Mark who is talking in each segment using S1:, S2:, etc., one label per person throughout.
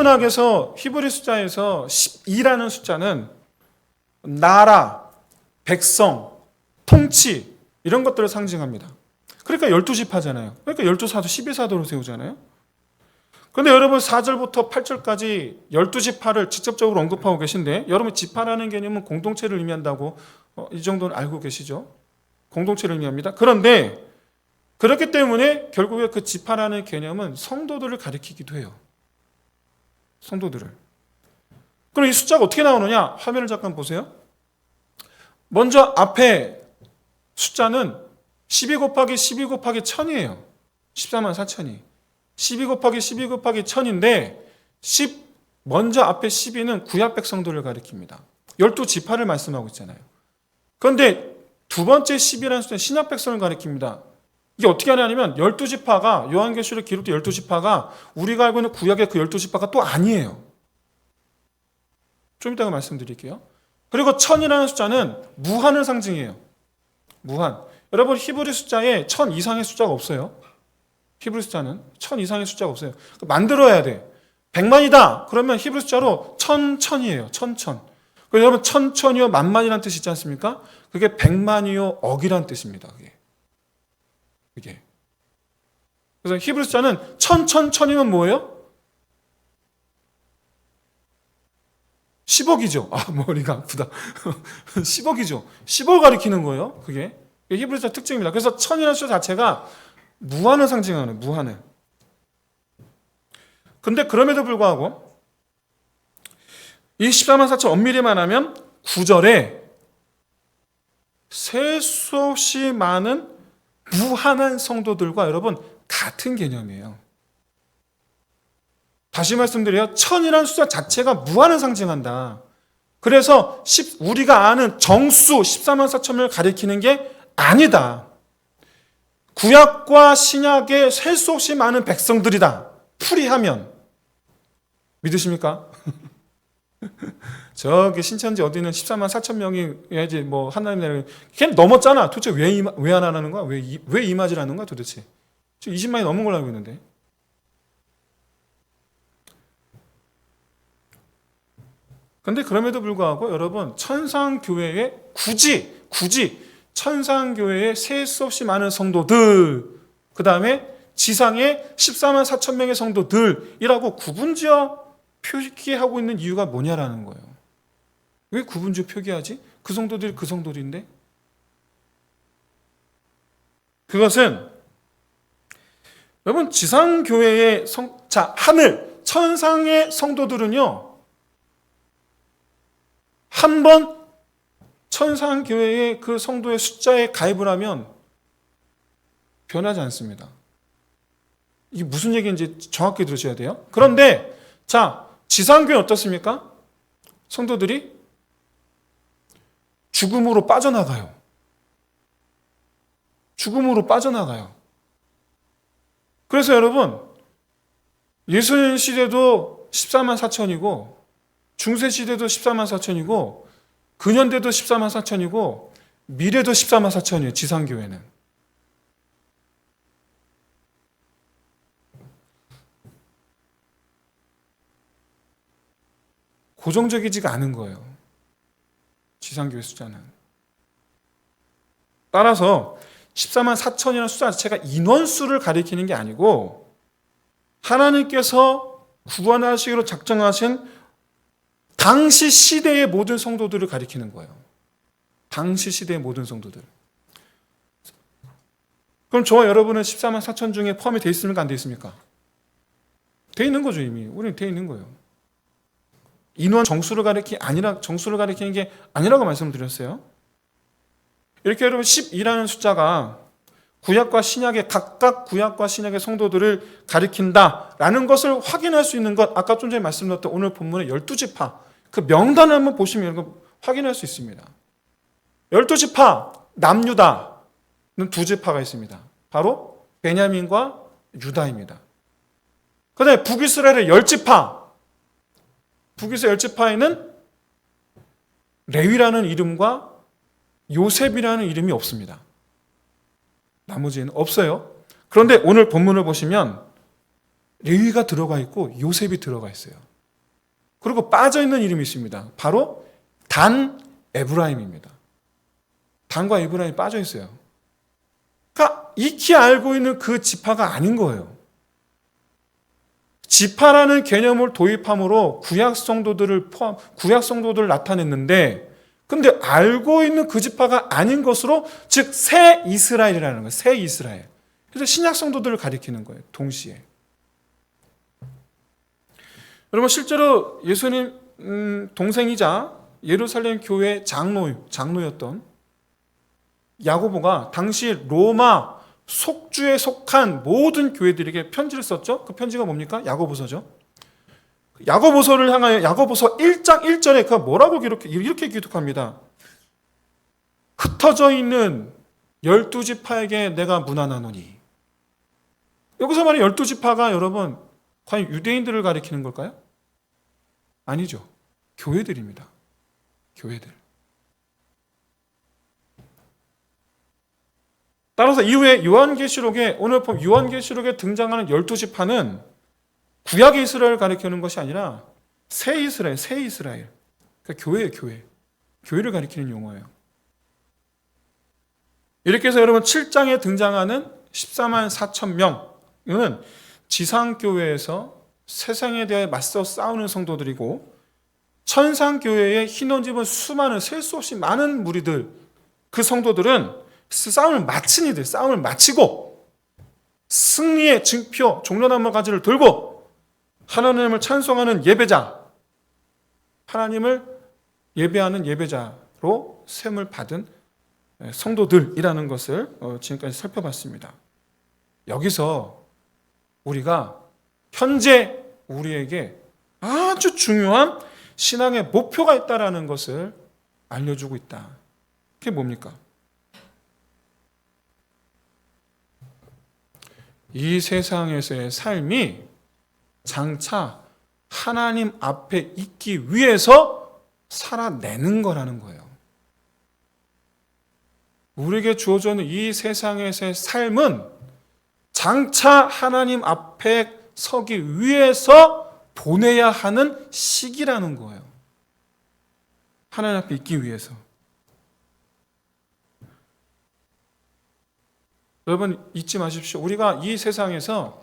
S1: 천문학에서 히브리 숫자에서 12라는 숫자는 나라, 백성, 통치 이런 것들을 상징합니다. 그러니까 12지파잖아요. 그러니까 12사도 12사도로 세우잖아요. 그런데 여러분 4절부터 8절까지 12지파를 직접적으로 언급하고 계신데 여러분 지파라는 개념은 공동체를 의미한다고 이 정도는 알고 계시죠? 공동체를 의미합니다. 그런데 그렇기 때문에 결국에 그 지파라는 개념은 성도들을 가리키기도 해요. 성도들을. 그럼 이 숫자가 어떻게 나오느냐? 화면을 잠깐 보세요. 먼저 앞에 숫자는 12 곱하기 12 곱하기 1000이에요. 14만 4천이. 12 곱하기 12 곱하기 1000인데 먼저 앞에 12는 구약 백성들을 가리킵니다. 12지파를 말씀하고 있잖아요. 그런데 두 번째 10이라는 숫자는 신약 백성을 가리킵니다. 이게 어떻게 하냐면 12지파가 요한계시록에 기록된 12지파가 우리가 알고 있는 구약의 그 12지파가 또 아니에요. 좀 이따가 말씀드릴게요. 그리고 1000이라는 숫자는 무한을 상징해요. 무한. 여러분 히브리 숫자에 1000 이상의 숫자가 없어요. 히브리 숫자는 1000 이상의 숫자가 없어요. 만들어야 돼. 100만이다. 그러면 히브리 숫자로 1000이에요. 1000. 그래서 여러분 1000이요 만만이라는 뜻이 있지 않습니까? 그게 100만이요 억이라는 뜻입니다. 그게. 그래서 히브리 숫자는 1000이면 뭐예요? 10억이죠. 아, 머리가 아프다. 10억이죠. 10억 가리키는 거예요. 그게 히브리 숫자 특징입니다. 그래서 1000이라는 숫자 자체가 무한을 상징하는 무한을. 근데 그럼에도 불구하고 이 14만 4천 엄밀히만 하면 9절에 셀 수 없이 많은 무한한 성도들과 여러분 같은 개념이에요. 다시 말씀드려요. 1000이라는 숫자 자체가 무한을 상징한다. 그래서 우리가 아는 정수 14만 4천을 가리키는 게 아니다. 구약과 신약에 셀 수 없이 많은 백성들이다. 풀이하면 믿으십니까? 저기 신천지 어디는 14만 4천 명이 뭐 하나님 나라를 걔는 넘었잖아. 도대체 왜 안 하는 거야? 왜 임하지라는 거야 도대체? 지금 20만이 넘은 걸로 알고 있는데. 근데 그럼에도 불구하고 여러분 천상교회에 굳이 천상교회에 셀 수 없이 많은 성도들, 그 다음에 지상에 14만 4천 명의 성도들이라고 구분지어 표기하고 있는 이유가 뭐냐라는 거예요. 왜 구분지어 표기하지? 그 성도들이 그 성도들인데? 그것은 여러분 지상교회의 하늘, 천상의 성도들은요 한번 천상교회의 그 성도의 숫자에 가입을 하면 변하지 않습니다. 이게 무슨 얘기인지 정확히 들으셔야 돼요. 그런데 지상교회는 어떻습니까? 성도들이 죽음으로 빠져나가요. 죽음으로 빠져나가요. 그래서 여러분 예수님 시대도 14만 4천이고 중세 시대도 14만 4천이고 근현대도 14만 4천이고 미래도 14만 4천이에요. 지상교회는. 고정적이지가 않은 거예요. 지상교회 숫자는. 따라서 14만 4천이라는 숫자 자체가 인원수를 가리키는 게 아니고 하나님께서 구원하시기로 작정하신 당시 시대의 모든 성도들을 가리키는 거예요. 당시 시대의 모든 성도들. 그럼 저와 여러분은 14만 4천 중에 포함이 되어 있습니까? 안 되어 있습니까? 되어 있는 거죠, 이미. 우리는 되어 있는 거예요. 인원 정수를 가리키는 게 아니라고 말씀드렸어요. 이렇게 여러분 12라는 숫자가 각각 구약과 신약의 성도들을 가리킨다라는 것을 확인할 수 있는 것, 아까 좀 전에 말씀드렸던 오늘 본문의 12지파, 그 명단을 한번 보시면 여러분 확인할 수 있습니다. 12지파, 남유다는 두 지파가 있습니다. 바로 베냐민과 유다입니다. 그 다음에 북이스라엘의 10지파, 북이스라엘 10지파에는 레위라는 이름과 요셉이라는 이름이 없습니다. 나머지는 없어요. 그런데 오늘 본문을 보시면 레위가 들어가 있고 요셉이 들어가 있어요. 그리고 빠져있는 이름이 있습니다. 바로 단 에브라임입니다. 단과 에브라임이 빠져있어요. 그러니까 익히 알고 있는 그 지파가 아닌 거예요. 지파라는 개념을 도입함으로 구약 성도들을 나타냈는데, 근데 알고 있는 그 지파가 아닌 것으로, 즉 새 이스라엘이라는 거예요. 새 이스라엘. 그래서 신약 성도들을 가리키는 거예요. 동시에. 여러분, 실제로 예수님 동생이자 예루살렘 교회 장로였던 야고보가 당시 로마 속주에 속한 모든 교회들에게 편지를 썼죠. 그 편지가 뭡니까? 야고보서죠. 야고보서를 향하여 야고보서 1장 1절에 그 뭐라고 이렇게 기록합니다. 흩어져 있는 12지파에게 내가 문안하노니. 여기서 말하는 12지파가 여러분 과연 유대인들을 가리키는 걸까요? 아니죠. 교회들입니다. 교회들. 따라서 이후에 요한계시록에, 오늘 본 요한계시록에 등장하는 12지파는 구약의 이스라엘을 가리키는 것이 아니라 새 이스라엘. 그러니까 교회예요, 교회. 교회를 가리키는 용어예요. 이렇게 해서 여러분 7장에 등장하는 14만 4천 명은 지상교회에서 세상에 대해 맞서 싸우는 성도들이고, 천상교회의 흰옷 입은 수많은 셀 수 없이 많은 무리들, 그 성도들은 싸움을 마친 이들, 싸움을 마치고 승리의 증표 종려나무 가지를 들고 하나님을 찬송하는 예배자, 하나님을 예배하는 예배자로 셈을 받은 성도들이라는 것을 지금까지 살펴봤습니다. 여기서 우리가 현재 우리에게 아주 중요한 신앙의 목표가 있다는 것을 알려주고 있다. 그게 뭡니까? 이 세상에서의 삶이 장차 하나님 앞에 있기 위해서 살아내는 거라는 거예요. 우리에게 주어져 있는 이 세상에서의 삶은 장차 하나님 앞에 서기 위해서 보내야 하는 시기라는 거예요. 하나님 앞에 있기 위해서. 여러분 잊지 마십시오. 우리가 이 세상에서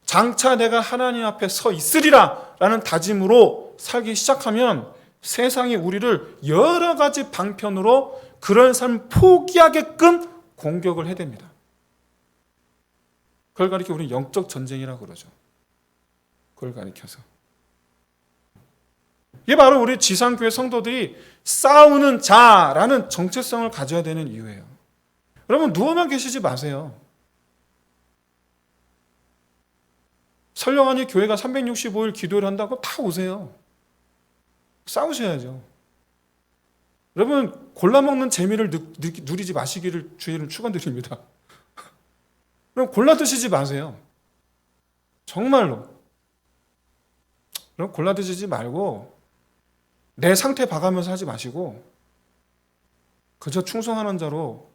S1: 장차 내가 하나님 앞에 서 있으리라 라는 다짐으로 살기 시작하면 세상이 우리를 여러 가지 방편으로 그런 삶을 포기하게끔 공격을 해댑니다. 그걸 가리켜 우리는 영적 전쟁이라고 그러죠. 그걸 가리켜서. 이게 바로 우리 지상교회 성도들이 싸우는 자라는 정체성을 가져야 되는 이유예요. 여러분 누워만 계시지 마세요. 설령하니 교회가 365일 기도를 한다고 다 오세요. 싸우셔야죠. 여러분 골라먹는 재미를 누리지 마시기를 주의를 축원드립니다. 그럼 골라 드시지 마세요. 정말로. 그럼 골라 드시지 말고 내 상태 봐가면서 하지 마시고 그저 충성하는 자로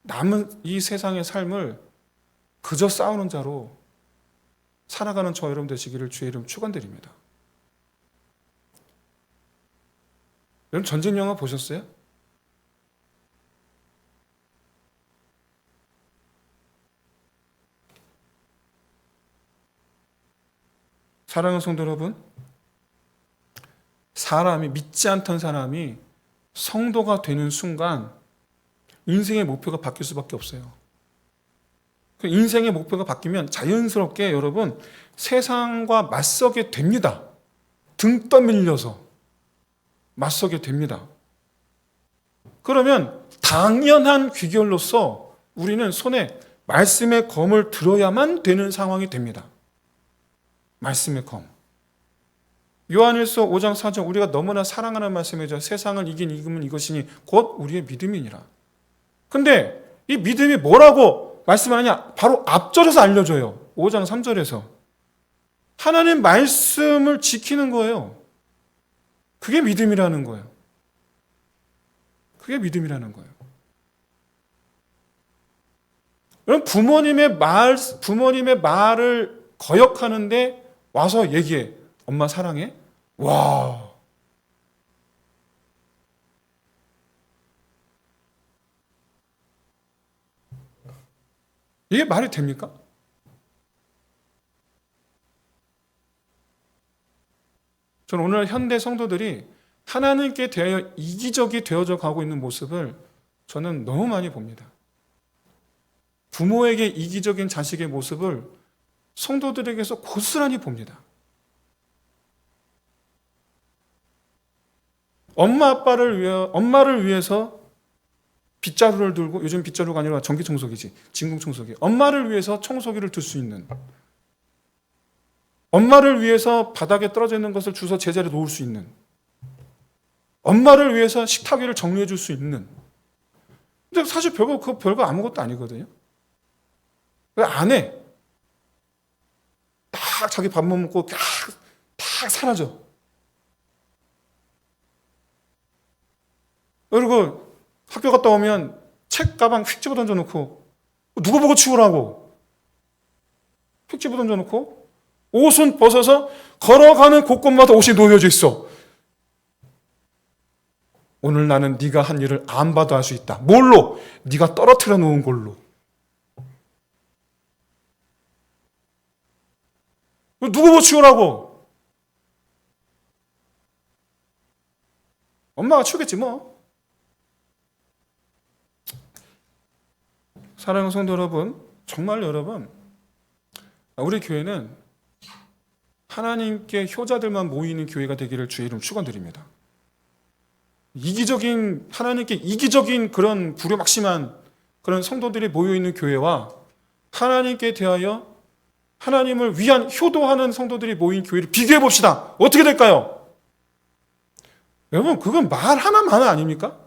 S1: 남은 이 세상의 삶을 그저 싸우는 자로 살아가는 저 여러분 되시기를 주의 이름 축원드립니다. 여러분 전쟁 영화 보셨어요? 사랑하는 성도 여러분, 사람이 믿지 않던 사람이 성도가 되는 순간 인생의 목표가 바뀔 수밖에 없어요. 인생의 목표가 바뀌면 자연스럽게 여러분 세상과 맞서게 됩니다. 등 떠밀려서 맞서게 됩니다. 그러면 당연한 귀결로서 우리는 손에 말씀의 검을 들어야만 되는 상황이 됩니다. 말씀의 검. 요한일서 5장 4절 우리가 너무나 사랑하는 말씀이죠. 세상을 이기면 이것이니 곧 우리의 믿음이니라. 근데 이 믿음이 뭐라고 말씀하냐? 바로 앞절에서 알려줘요. 5장 3절에서. 하나님 말씀을 지키는 거예요. 그게 믿음이라는 거예요. 그게 믿음이라는 거예요. 여러분 부모님의 말을 거역하는데 와서 얘기해. 엄마 사랑해? 와. 이게 말이 됩니까? 저는 오늘 현대 성도들이 하나님께 대하여 이기적이 되어져 가고 있는 모습을 저는 너무 많이 봅니다. 부모에게 이기적인 자식의 모습을 성도들에게서 고스란히 봅니다. 엄마를 위해서 빗자루를 들고, 요즘 빗자루가 아니라 전기청소기지, 진공청소기. 엄마를 위해서 청소기를 들 수 있는, 엄마를 위해서 바닥에 떨어져 있는 것을 주워 제자리에 놓을 수 있는, 엄마를 위해서 식탁 위를 정리해 줄 수 있는. 근데 사실 별거 아무것도 아니거든요. 왜 안 해? 딱 자기 밥 먹고 딱 사라져. 그리고 학교 갔다 오면 책 가방 휙 집어 던져놓고, 누구 보고 치우라고 휙 집어 던져놓고, 옷은 벗어서 걸어가는 곳곳마다 옷이 놓여져 있어. 오늘 나는 네가 한 일을 안 봐도 할 수 있다. 뭘로? 네가 떨어뜨려 놓은 걸로. 누구 보고 치우라고? 엄마가 치우겠지 뭐. 사랑하는 성도 여러분, 정말 여러분, 우리 교회는 하나님께 효자들만 모이는 교회가 되기를 주의 이름 축원드립니다. 하나님께 이기적인 그런 불효막심한 그런 성도들이 모여있는 교회와 하나님께 대하여 하나님을 위한 효도하는 성도들이 모인 교회를 비교해 봅시다. 어떻게 될까요? 여러분, 그건 말 하나만 아닙니까?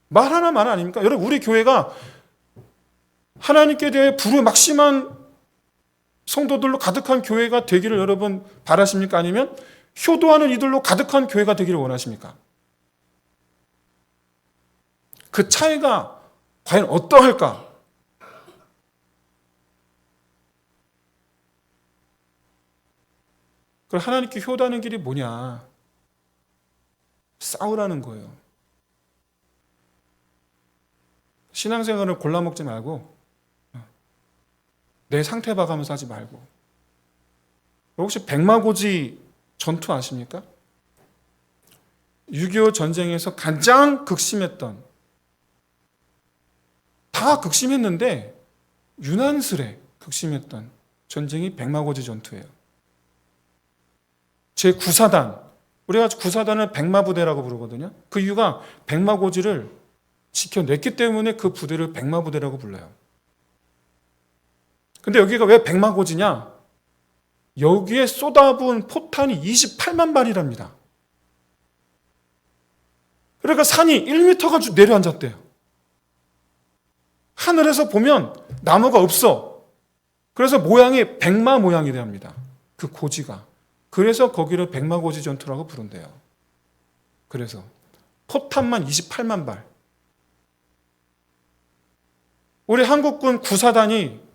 S1: 말 하나만 아닙니까? 여러분, 우리 교회가 하나님께 대해 불효막심한 성도들로 가득한 교회가 되기를 여러분 바라십니까? 아니면 효도하는 이들로 가득한 교회가 되기를 원하십니까? 그 차이가 과연 어떠할까? 그럼 하나님께 효도하는 길이 뭐냐? 싸우라는 거예요. 신앙생활을 골라먹지 말고 내 상태 봐가면서 하지 말고. 혹시 백마고지 전투 아십니까? 6.25 전쟁에서 가장 극심했던, 다 극심했는데 유난스레 극심했던 전쟁이 백마고지 전투예요. 제9사단, 우리가 9사단을 백마부대라고 부르거든요. 그 이유가 백마고지를 지켜냈기 때문에 그 부대를 백마부대라고 불러요. 근데 여기가 왜 백마고지냐? 여기에 쏟아부은 포탄이 28만 발이랍니다. 그러니까 산이 1m가 내려앉았대요. 하늘에서 보면 나무가 없어. 그래서 모양이 백마 모양이 됩니다. 그 고지가. 그래서 거기를 백마고지 전투라고 부른대요. 그래서 포탄만 28만 발. 우리 한국군 9사단이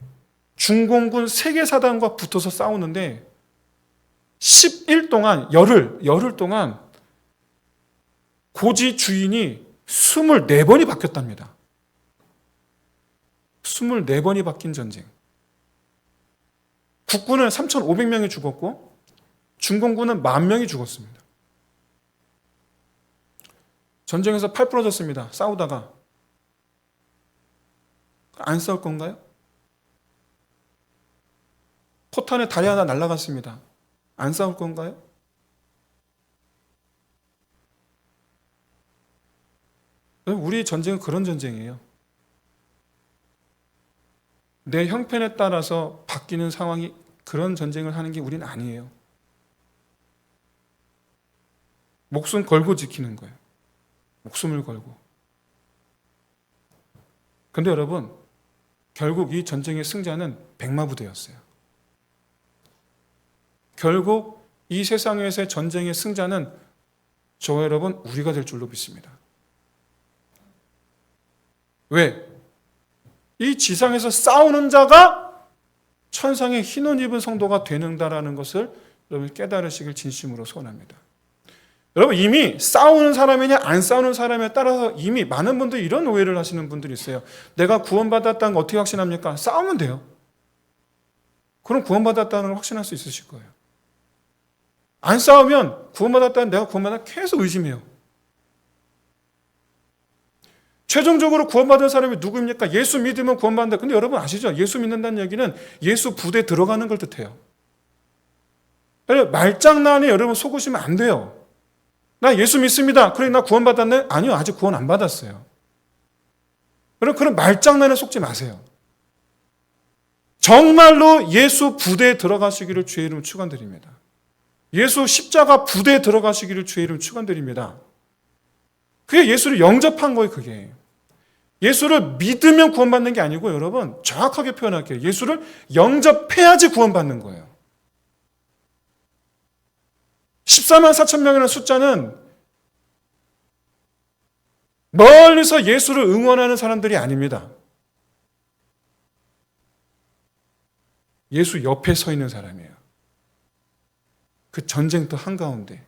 S1: 중공군 3개 사단과 붙어서 싸우는데 10일 동안, 열흘 동안 고지 주인이 24번이 바뀌었답니다. 24번이 바뀐 전쟁. 국군은 3,500명이 죽었고 중공군은 10,000명이 죽었습니다. 전쟁에서 팔 부러졌습니다. 싸우다가. 안 싸울 건가요? 포탄에 다리 하나 날아갔습니다. 안 싸울 건가요? 우리 전쟁은 그런 전쟁이에요. 내 형편에 따라서 바뀌는 상황이, 그런 전쟁을 하는 게 우리는 아니에요. 목숨 걸고 지키는 거예요. 목숨을 걸고. 근데 여러분, 결국 이 전쟁의 승자는 백마부대였어요. 결국 이 세상에서의 전쟁의 승자는 저와 여러분, 우리가 될 줄로 믿습니다. 왜? 이 지상에서 싸우는 자가 천상의 흰옷 입은 성도가 되는다라는 것을 여러분 깨달으시길 진심으로 소원합니다. 여러분 이미 싸우는 사람이냐 안 싸우는 사람에 따라서 이미 많은 분들이 이런 오해를 하시는 분들이 있어요. 내가 구원받았다는 거 어떻게 확신합니까? 싸우면 돼요. 그럼 구원받았다는 걸 확신할 수 있으실 거예요. 안 싸우면 구원받았다는 내가 구원받았다 계속 의심해요. 최종적으로 구원받은 사람이 누구입니까? 예수 믿으면 구원받는다. 근데 여러분 아시죠? 예수 믿는다는 얘기는 예수 부대에 들어가는 걸 뜻해요. 말장난에 여러분 속으시면 안 돼요. 나 예수 믿습니다. 그래 나 구원받았네? 아니요. 아직 구원 안 받았어요. 여러분 그런 말장난에 속지 마세요. 정말로 예수 부대에 들어가시기를 주의 이름으로 축원드립니다. 예수 십자가 부대에 들어가시기를 주의 이름으로 축원드립니다. 그게 예수를 영접한 거예요. 그게. 예수를 믿으면 구원받는 게 아니고 여러분 정확하게 표현할게요. 예수를 영접해야지 구원받는 거예요. 14만 4천 명이라는 숫자는 멀리서 예수를 응원하는 사람들이 아닙니다. 예수 옆에 서 있는 사람이에요. 그 전쟁터 한가운데.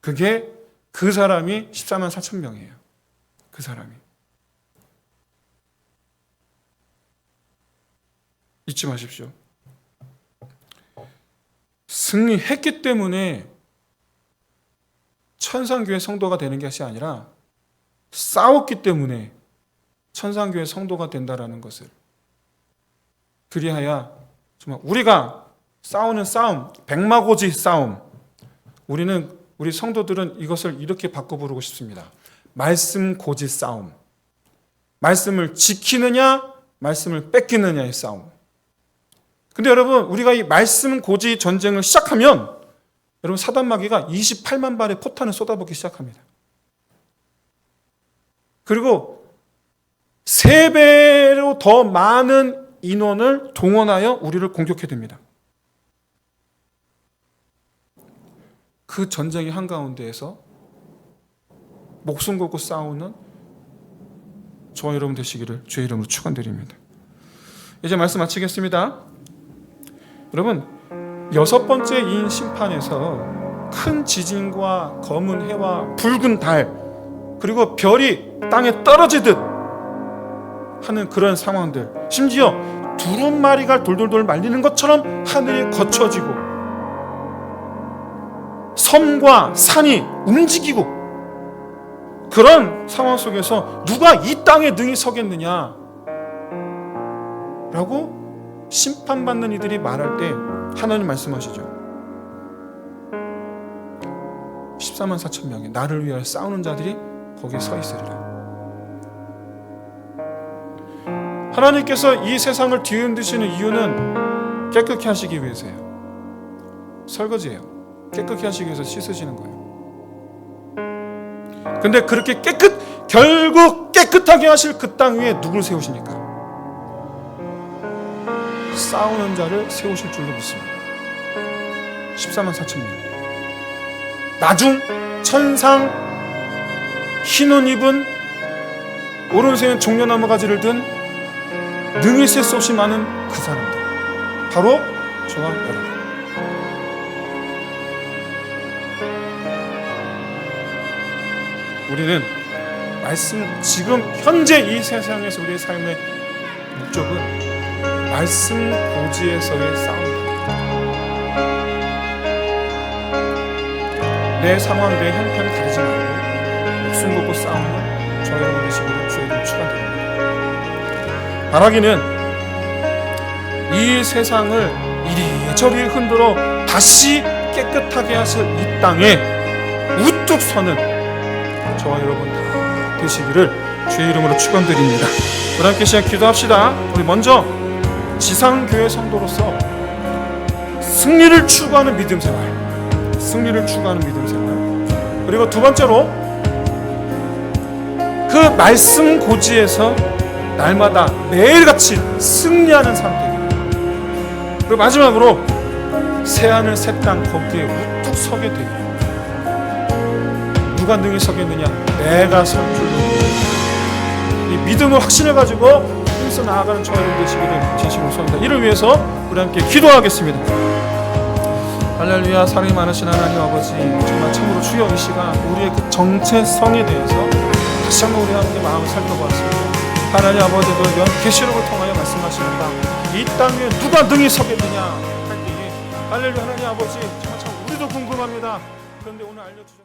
S1: 그게 그 사람이 14만 4천 명이에요. 그 사람이. 잊지 마십시오. 승리했기 때문에 천상교회 성도가 되는 것이 아니라 싸웠기 때문에 천상교회 성도가 된다라는 것을, 그리하여 정말 우리가 싸우는 싸움, 백마고지 싸움, 우리 성도들은 이것을 이렇게 바꿔 부르고 싶습니다. 말씀 고지 싸움. 말씀을 지키느냐 말씀을 뺏기느냐의 싸움. 근데 여러분 우리가 이 말씀 고지 전쟁을 시작하면 여러분 사단마귀가 28만 발의 포탄을 쏟아붓기 시작합니다. 그리고 3배로 더 많은 인원을 동원하여 우리를 공격해 됩니다. 그 전쟁의 한가운데에서 목숨 걸고 싸우는 저와 여러분 되시기를 주의 이름으로 축원드립니다. 이제 말씀 마치겠습니다. 여러분 6번째 이인 심판에서 큰 지진과 검은 해와 붉은 달 그리고 별이 땅에 떨어지듯 하는 그런 상황들, 심지어 두루마리가 돌돌돌 말리는 것처럼 하늘이 거쳐지고 섬과 산이 움직이고 그런 상황 속에서 누가 이 땅에 능히 서겠느냐 라고 심판받는 이들이 말할 때 하나님 말씀하시죠. 14만 4천 명의 나를 위하여 싸우는 자들이 거기에 서 있으리라. 하나님께서 이 세상을 뒤흔드시는 이유는 깨끗게 하시기 위해서예요. 설거지예요. 깨끗게 하시기 위해서 씻으시는 거예요. 근데 그렇게 결국 깨끗하게 하실 그 땅 위에 누굴 세우십니까? 싸우는 자를 세우실 줄로 믿습니다. 14만 4천 명. 나중 천상 흰 옷 입은 오른손에 종려나무 가지를 든 능히 셀 수 없이 많은 그 사람들, 바로 저와 여러분. 우리는 지금 현재 이 세상에서 우리의 삶의 목적은 말씀 고지에서의 싸움입니다. 내 상황, 내 형편 가리지 말고 목숨 걸고 싸우는 저와 여러분 되시기를 주의 이름으로 축원드립니다. 바라기는 이 세상을 이리저리 흔들어 다시 깨끗하게 하실 이 땅에 우뚝 서는 저와 여러분 다 되시기를 주의 이름으로 축원드립니다. 우리 함께 시작 기도합시다. 우리 먼저 지상교회 성도로서 승리를 추구하는 믿음 생활, 그리고 두 번째로 그 말씀 고지에서 날마다 매일같이 승리하는 삶 되기를, 그리고 마지막으로 새하늘 새 땅 거기에 우뚝 서게 되기를, 누가 능히 서겠느냐? 내가 설 줄로 이 믿음의 확신을 가지고 힘써 나아가는 저와 여러분 되시기를 진심으로 소원합니다. 이를 위해서 우리 함께 기도하겠습니다. 할렐루야. 사랑이 많으신 하나님 아버지, 정말 참으로 주여 이 시간 우리의 그 정체성에 대해서 다시 한번 우리 함께 마음을 살펴보았습니다. 하나님 아버지도 이런 계시록을 통하여 말씀하시는가, 이 땅 위에 누가 능히 서겠느냐 할 때에 할렐루야 하나님 아버지, 정말 참 우리도 궁금합니다. 그런데 오늘 알려주셨습니다.